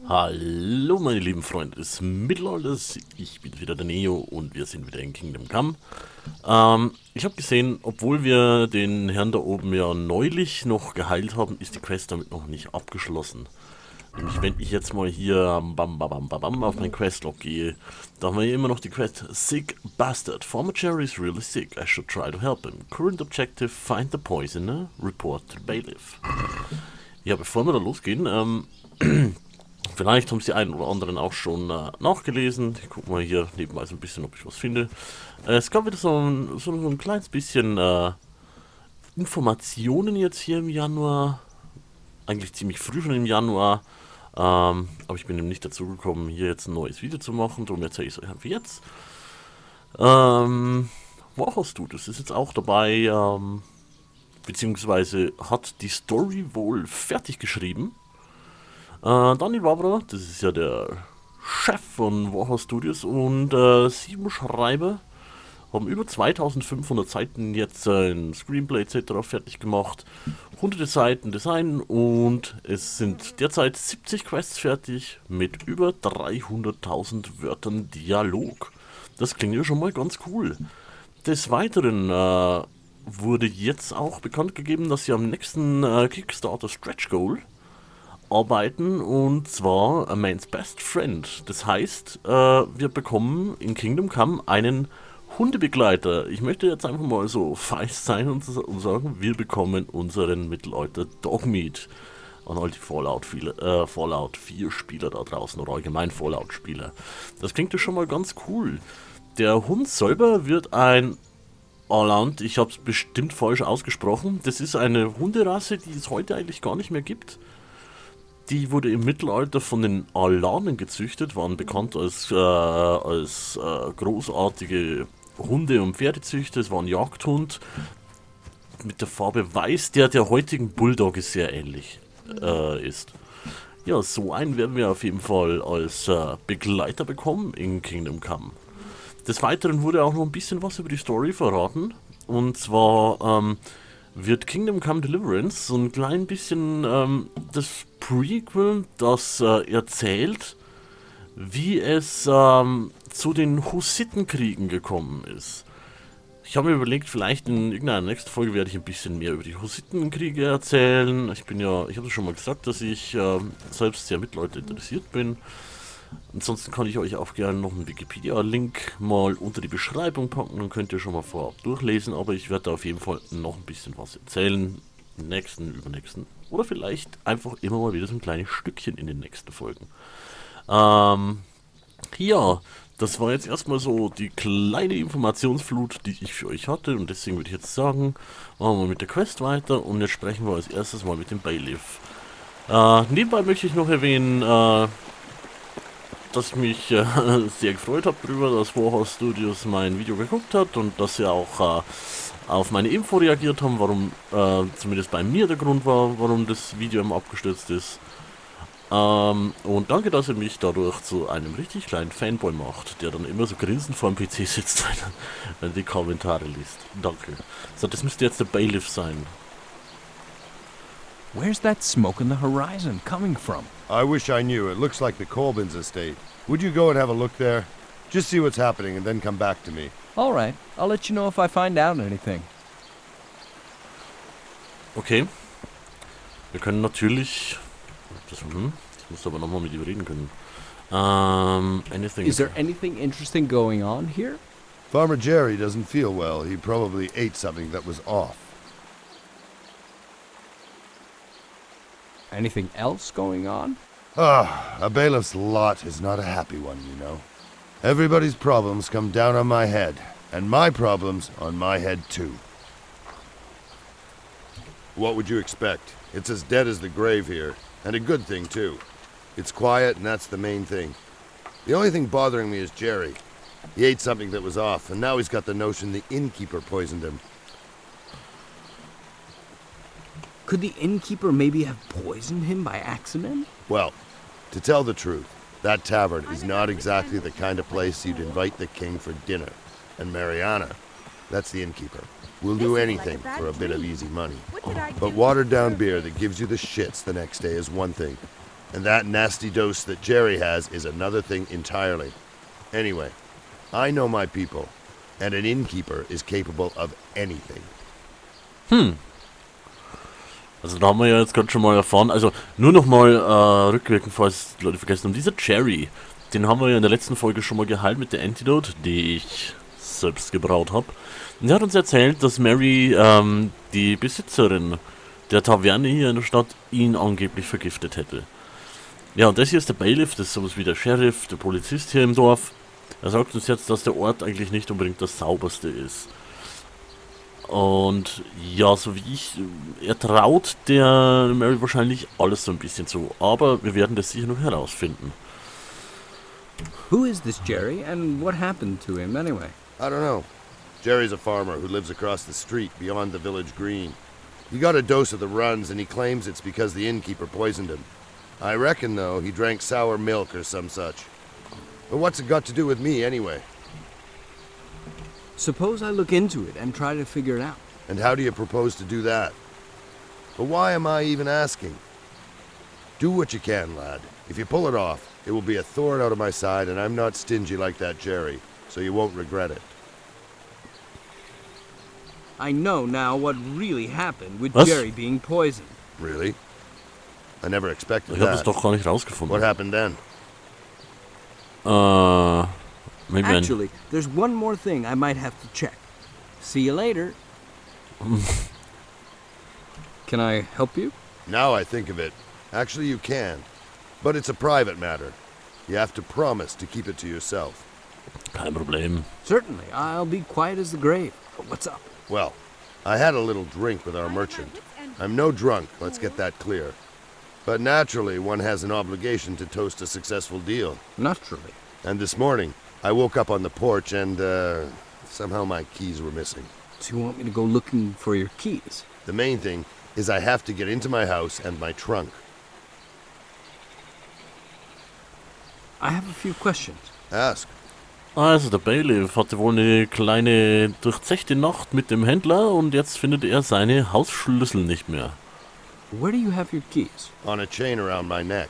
Hallo meine lieben Freunde des Mittelalters, ich bin wieder der Neo und wir sind wieder in Kingdom Come. Ich habe gesehen, obwohl wir den Herrn da oben ja neulich noch geheilt haben, ist die Quest damit noch nicht abgeschlossen. Nämlich wenn ich jetzt mal hier auf mein Questlog gehe, da haben wir hier immer noch die Quest Sick Bastard. Former Jerry is really sick, I should try to help him. Current objective, find the poisoner, report to the bailiff. Ja, bevor wir da losgehen, vielleicht haben es die einen oder anderen auch schon nachgelesen. Ich gucke mal hier nebenbei so ein bisschen, ob ich was finde. Es gab wieder so ein kleines bisschen Informationen jetzt hier im Januar. Eigentlich ziemlich früh schon im Januar. Aber ich bin eben nicht dazu gekommen, hier jetzt ein neues Video zu machen. Darum erzähle ich es euch einfach jetzt. Wo hast du? Das ist jetzt auch dabei. Beziehungsweise hat die Story wohl fertig geschrieben. Daniel Wabra, das ist ja der Chef von Warhol Studios, und 7 Schreiber haben über 2500 Seiten jetzt in Screenplay etc. fertig gemacht, hunderte Seiten Design, und es sind derzeit 70 Quests fertig mit über 300.000 Wörtern Dialog. Das klingt ja schon mal ganz cool. Des Weiteren wurde jetzt auch bekannt gegeben, dass sie am nächsten Kickstarter Stretch Goal arbeiten, und zwar A Man's Best Friend. Das heißt, wir bekommen in Kingdom Come einen Hundebegleiter. Ich möchte jetzt einfach mal so feist sein und sagen, wir bekommen unseren Mittelalter Dogmeat an all die Fallout 4 Spieler da draußen oder allgemein Fallout Spieler. Das klingt ja schon mal ganz cool. Der Hund selber wird ein Aland, ich habe es bestimmt falsch ausgesprochen. Das ist eine Hunderasse, die es heute eigentlich gar nicht mehr gibt. Die wurde im Mittelalter von den Alanen gezüchtet, waren bekannt als großartige Hunde- und Pferdezüchter. Es war ein Jagdhund mit der Farbe Weiß, der heutigen Bulldogge sehr ähnlich ist. Ja, so einen werden wir auf jeden Fall als Begleiter bekommen in Kingdom Come. Des Weiteren wurde auch noch ein bisschen was über die Story verraten. Und zwar wird Kingdom Come Deliverance so ein klein bisschen das Prequel, das erzählt, wie es zu den Hussitenkriegen gekommen ist. Ich habe mir überlegt, vielleicht in irgendeiner nächsten Folge werde ich ein bisschen mehr über die Hussitenkriege erzählen. Ich habe schon mal gesagt, dass ich selbst sehr mit Leuten interessiert bin. Ansonsten kann ich euch auch gerne noch einen Wikipedia-Link mal unter die Beschreibung packen, dann könnt ihr schon mal vorab durchlesen, aber ich werde da auf jeden Fall noch ein bisschen was erzählen, im nächsten, übernächsten, oder vielleicht einfach immer mal wieder so ein kleines Stückchen in den nächsten Folgen. Ja, das war jetzt erstmal so die kleine Informationsflut, die ich für euch hatte, und deswegen würde ich jetzt sagen, machen wir mit der Quest weiter, und jetzt sprechen wir als erstes mal mit dem Bailiff. Nebenbei möchte ich noch erwähnen, dass ich mich sehr gefreut habe darüber, dass Warhol Studios mein Video geguckt hat und dass sie auch auf meine Info reagiert haben, warum zumindest bei mir der Grund war, warum das Video immer abgestürzt ist. Und danke, dass ihr mich dadurch zu einem richtig kleinen Fanboy macht, der dann immer so grinsend vor dem PC sitzt, wenn er die Kommentare liest. Danke. So, das müsste jetzt der Bailiff sein. Where's that smoke in the horizon coming from? I wish I knew. It looks like the Colbins estate. Would you go and have a look there? Just see what's happening and then come back to me. All right, I'll let you know if I find out anything. Okay. Wir können natürlich... ich muss aber nochmal mit ihm reden können. Is there anything interesting going on here? Farmer Jerry doesn't feel well. He probably ate something that was off. Anything else going on? A bailiff's lot is not a happy one, you know. Everybody's problems come down on my head, and my problems on my head too. What would you expect? It's as dead as the grave here, and a good thing too. It's quiet, and that's the main thing. The only thing bothering me is Jerry. He ate something that was off, and now he's got the notion the innkeeper poisoned him. Could the innkeeper maybe have poisoned him by accident? Well, to tell the truth, that tavern is not exactly the kind of place you'd invite the king for dinner. And Mariana, that's the innkeeper, will do anything for a bit of easy money. But watered down beer that gives you the shits the next day is one thing. And that nasty dose that Jerry has is another thing entirely. Anyway, I know my people, and an innkeeper is capable of anything. Also da haben wir ja jetzt gerade schon mal erfahren, also nur nochmal rückwirkend, falls die Leute vergessen haben, dieser Jerry, den haben wir ja in der letzten Folge schon mal geheilt mit der Antidote, die ich selbst gebraut habe. Und er hat uns erzählt, dass Mary, die Besitzerin der Taverne hier in der Stadt, ihn angeblich vergiftet hätte. Ja, und das hier ist der Bailiff, das ist sowas wie der Sheriff, der Polizist hier im Dorf. Er sagt uns jetzt, dass der Ort eigentlich nicht unbedingt das sauberste ist. Und ja, so wie er traut der Mary wahrscheinlich alles so ein bisschen zu. Aber wir werden das sicher noch herausfinden. Who is this Jerry, and what happened to him anyway? I don't know. Jerry's a farmer who lives across the street beyond the village green. He got a dose of the runs and he claims it's because the innkeeper poisoned him. I reckon, though, he drank sour milk or some such. But what's it got to do with me, anyway? Suppose I look into it and try to figure it out. And how do you propose to do that? But why am I even asking? Do what you can, lad. If you pull it off, it will be a thorn out of my side, and I'm not stingy like that Jerry, so you won't regret it. I know now what really happened with Was? Jerry being poisoned. Really? I never expected Ich habe das that. doch gar nicht rausgefunden. What happened then? Maybe Actually, there's one more thing I might have to check. See you later. Can I help you? Now I think of it. Actually, you can. But it's a private matter. You have to promise to keep it to yourself. kein Problem. Certainly, I'll be quiet as the grave. But what's up? Well, I had a little drink with our merchant. I'm no drunk, let's get that clear. But naturally, one has an obligation to toast a successful deal. Naturally. And this morning, I woke up on the porch and, somehow my keys were missing. So you want me to go looking for your keys? The main thing is I have to get into my house and my trunk. I have a few questions. Ask. Also der Bailiff hatte wohl eine kleine durchzechte Nacht mit dem Händler und jetzt findet er seine Hausschlüssel nicht mehr. Where do you have your keys? On a chain around my neck.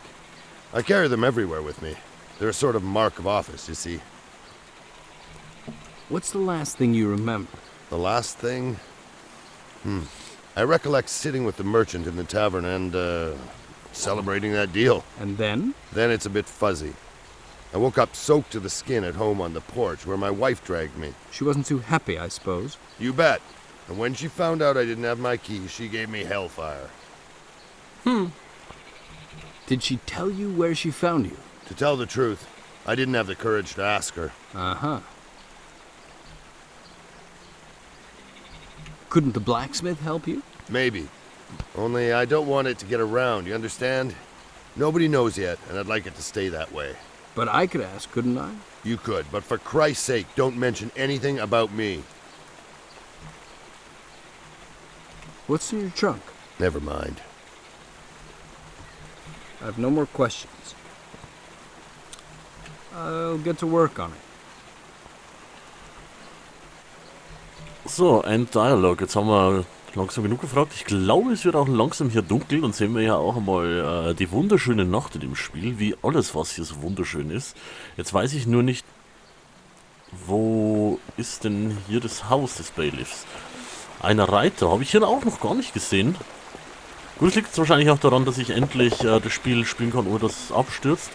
I carry them everywhere with me. They're a sort of mark of office, you see. What's the last thing you remember? The last thing? I recollect sitting with the merchant in the tavern and, celebrating that deal. And then? Then it's a bit fuzzy. I woke up soaked to the skin at home on the porch where my wife dragged me. She wasn't too happy, I suppose. You bet. And when she found out I didn't have my keys, she gave me hellfire. Did she tell you where she found you? To tell the truth, I didn't have the courage to ask her. Uh-huh. Couldn't the blacksmith help you? Maybe. Only I don't want it to get around, you understand? Nobody knows yet, and I'd like it to stay that way. But I could ask, couldn't I? You could, but for Christ's sake, don't mention anything about me. What's in your trunk? Never mind. I have no more questions. I'll get to work on it. So, ein Dialog. Jetzt haben wir langsam genug gefragt. Ich glaube, es wird auch langsam hier dunkel. Dann sehen wir ja auch einmal die wunderschöne Nacht in dem Spiel, wie alles, was hier so wunderschön ist. Jetzt weiß ich nur nicht, wo ist denn hier das Haus des Bailiffs? Ein Reiter habe ich hier auch noch gar nicht gesehen. Gut, es liegt jetzt wahrscheinlich auch daran, dass ich endlich das Spiel spielen kann, ohne dass es abstürzt.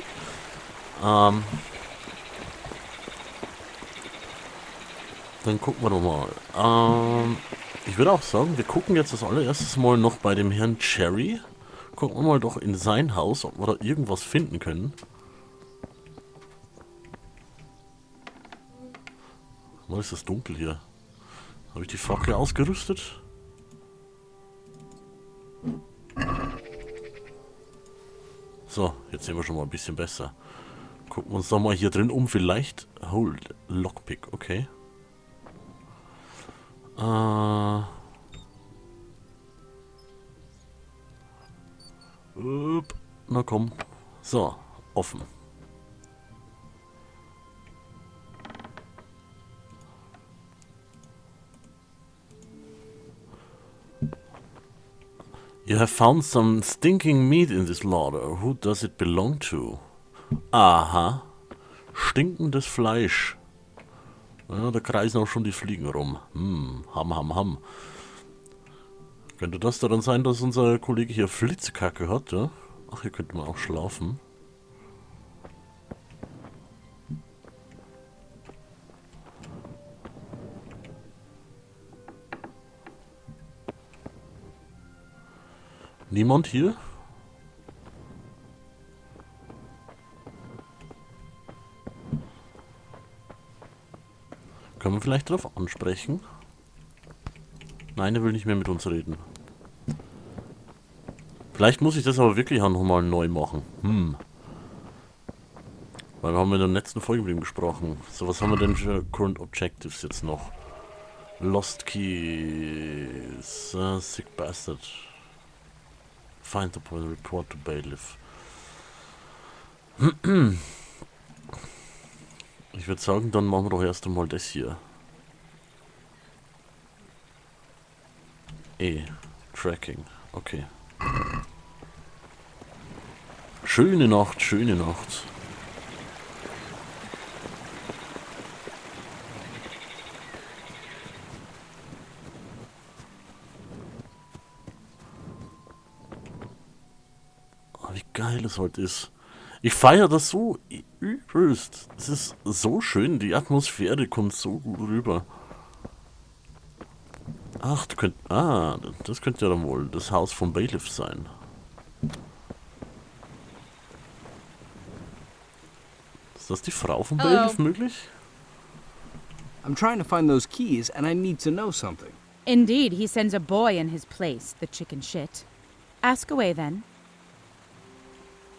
Dann gucken wir doch mal. Ich würde auch sagen, wir gucken jetzt das allererstes mal noch bei dem Herrn Jerry. Gucken wir mal doch in sein Haus, ob wir da irgendwas finden können. Mal ist es dunkel hier. Habe ich die Fackel ausgerüstet? So, jetzt sehen wir schon mal ein bisschen besser. Gucken wir uns doch mal hier drin um. Vielleicht... Hold. Lockpick, okay. Na komm. So, offen. You have found some stinking meat in this larder. Who does it belong to? Aha. Stinkendes Fleisch. Ja, da kreisen auch schon die Fliegen rum. Ham. Könnte das daran sein, dass unser Kollege hier Flitzekacke hat, ja? Ach, hier könnte man auch schlafen. Niemand hier? Können wir vielleicht darauf ansprechen? Nein, er will nicht mehr mit uns reden. Vielleicht muss ich das aber wirklich auch nochmal neu machen. Weil wir haben in der letzten Folge mit ihm gesprochen. So, was haben wir denn für Current Objectives jetzt noch? Lost Keys. Sick Bastard. Find the point, report to bailiff. Ich würde sagen, dann machen wir doch erst einmal das hier. Tracking. Okay. Schöne Nacht, schöne Nacht. Oh, wie geil es heute ist. Ich feiere das so übelst. Es ist so schön, die Atmosphäre kommt so gut rüber. Ach, das könnte ja dann wohl das Haus vom Bailiff sein. Ist das die Frau vom Bailiff möglich? I'm trying to find those keys, and I need to know something. Indeed, he sends a boy in his place, the chicken shit. Ask away, then.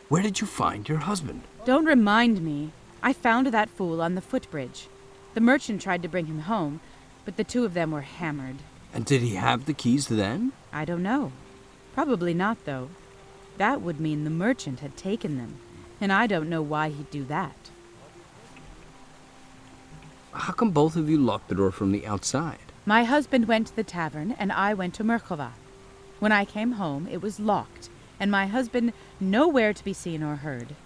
Where did you find your husband? Don't remind me. I found that fool on the footbridge. The merchant tried to bring him home, but the two of them were hammered. And did he have the keys then? I don't know. Probably not, though. That would mean the merchant had taken them, and I don't know why he'd do that. How come both of you locked the door from the outside? My husband went to the tavern, and I went to Merkova. When I came home, it was locked, and my husband nowhere to be seen or heard.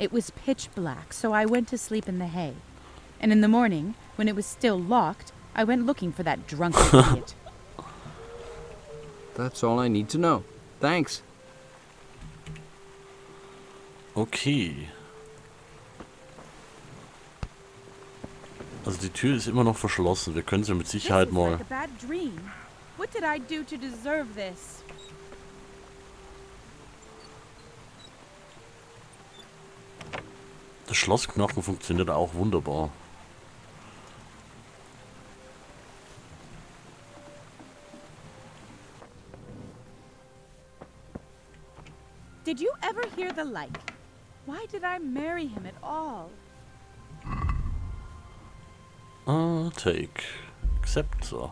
It was pitch black, so I went to sleep in the hay. And in the morning, when it was still locked, I went looking for that drunken idiot. That's all I need to know. Thanks. Okay. Also die Tür ist immer noch verschlossen. Wir können sie mit Sicherheit This is mal... like a bad dream. What did I do to deserve this? Das Schlossknochen funktioniert auch wunderbar. Did you ever hear the like? Why did I marry him at all? Take. Accept. So.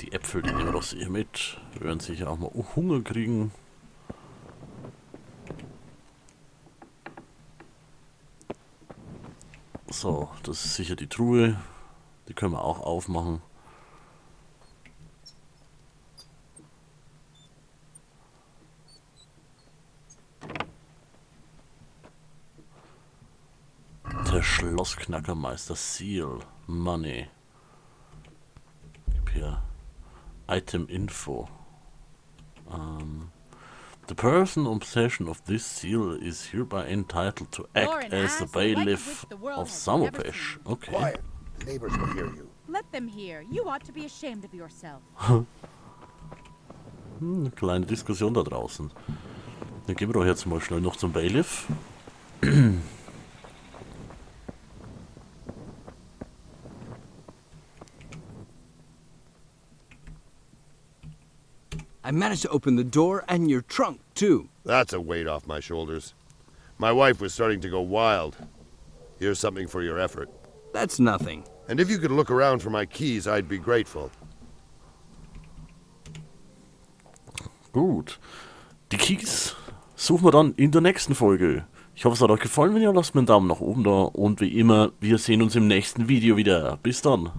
Die Äpfel, die nehmen wir doch sicher mit. Wir werden sicher auch mal Hunger kriegen. So, das ist sicher die Truhe. Die können wir auch aufmachen. Der Schlossknackermeister Seal. Money. Gib hier. Item Info. The person in possession of this seal is hereby entitled to act as the bailiff of Summerpesh. Okay. Quiet. The neighbors will hear you. Let them hear. You ought to be ashamed of yourself. Eine kleine Diskussion da draußen. Dann gehen wir doch jetzt mal schnell noch zum Bailiff. I managed to open the door and your trunk, too. That's a weight off my shoulders. My wife was starting to go wild. Here's something for your effort. That's nothing. And if you could look around for my keys, I'd be grateful. Gut. Die Keys suchen wir dann in der nächsten Folge. Ich hoffe, es hat euch gefallen. Wenn ja, lasst mir einen Daumen nach oben da. Und wie immer, wir sehen uns im nächsten Video wieder. Bis dann.